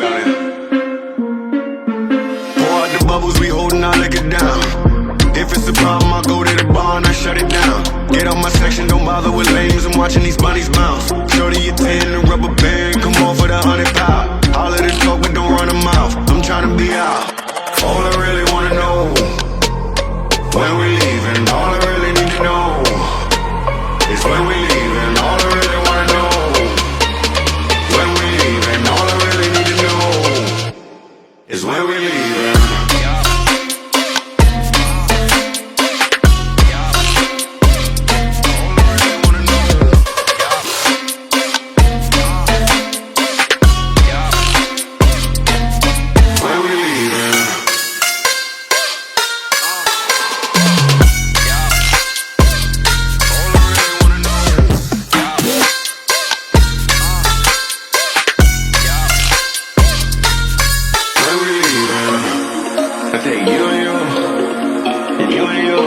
building. Pour out the bubbles, we holding our liquor down. If it's a problem, I go to the bar and I shut it down. Get on my section, don't bother with lames. I'm watching these bunnies bounce. Shorty, you 10, the rubber band, come on for the 100 pound. All of the talk, but don't run a mouth. I'm trying to be out. All I really wanna know, when we leaving. All I really need to know is when we leaving. All I really wanna know, when we leaving. All I really need to know is when we leaving. I take you and you, and you and you,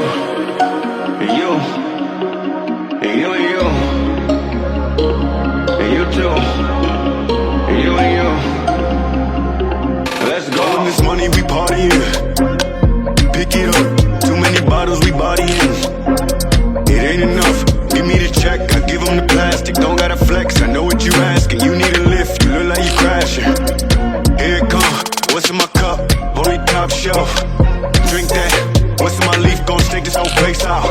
and you, and you and you, and you too, and you and you. Let's go. With this money we partying. Pick it up, too many bottles we bodying. It ain't enough, give me the check, I give them the plastic. Don't gotta flex, I know what you asking. You need a lift, you look like you crashing. Here it come, what's in my cup? Only top shelf. Drink that. What's in my leaf? Gon' stake this whole place out.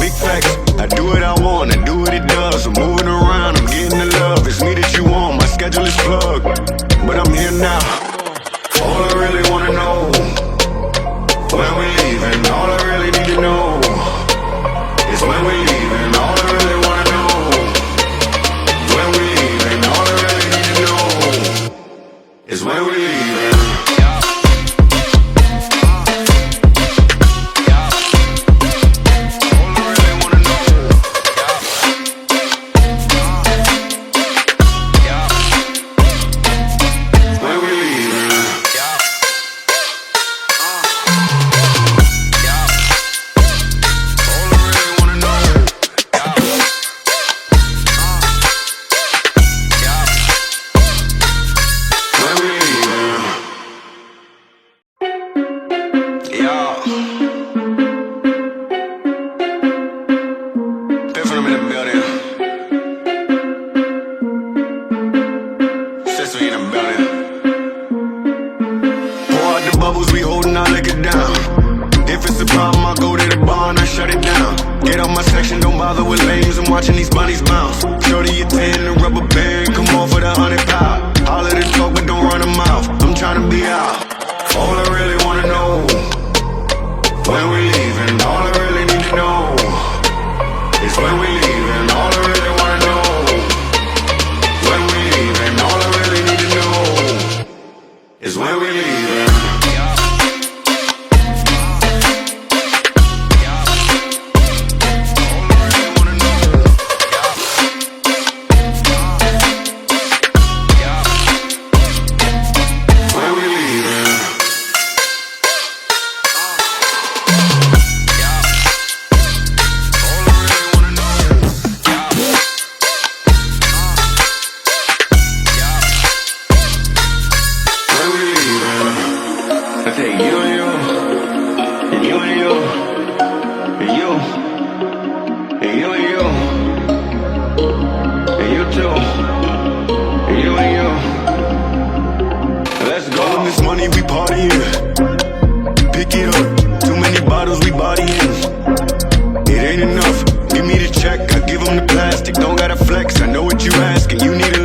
Big facts. I do what I want. I do what it does. I'm moving around. I'm getting the love. It's me that you want. My schedule is plugged, but I'm here now. All I really wanna know, when we leaving. All I really need to know is when we leaving. All I really wanna know, when we leaving. All I really need to know is when we leaving. Bubbles, we holding our liquor down. If it's a problem, I go to the bar and I shut it down. Get on my section, don't bother with lames. I'm watching these bunnies bounce. Shorty, you 10, the rubber band, come on for the 100 pound. All of the talk, but don't run a mouth. I'm trying to be out. All I really wanna know, when we leaving. All I really need to know is when we leaving. All I really wanna know, when we leaving. All I really need to know is when we leaving. I take you and you, and you and you, and you, and you and you, and you too, and you and you. Let's go. With this money we partying. Pick it up, too many bottles we bodying. It ain't enough, give me the check, I give them the plastic. Don't gotta flex, I know what you asking. You need a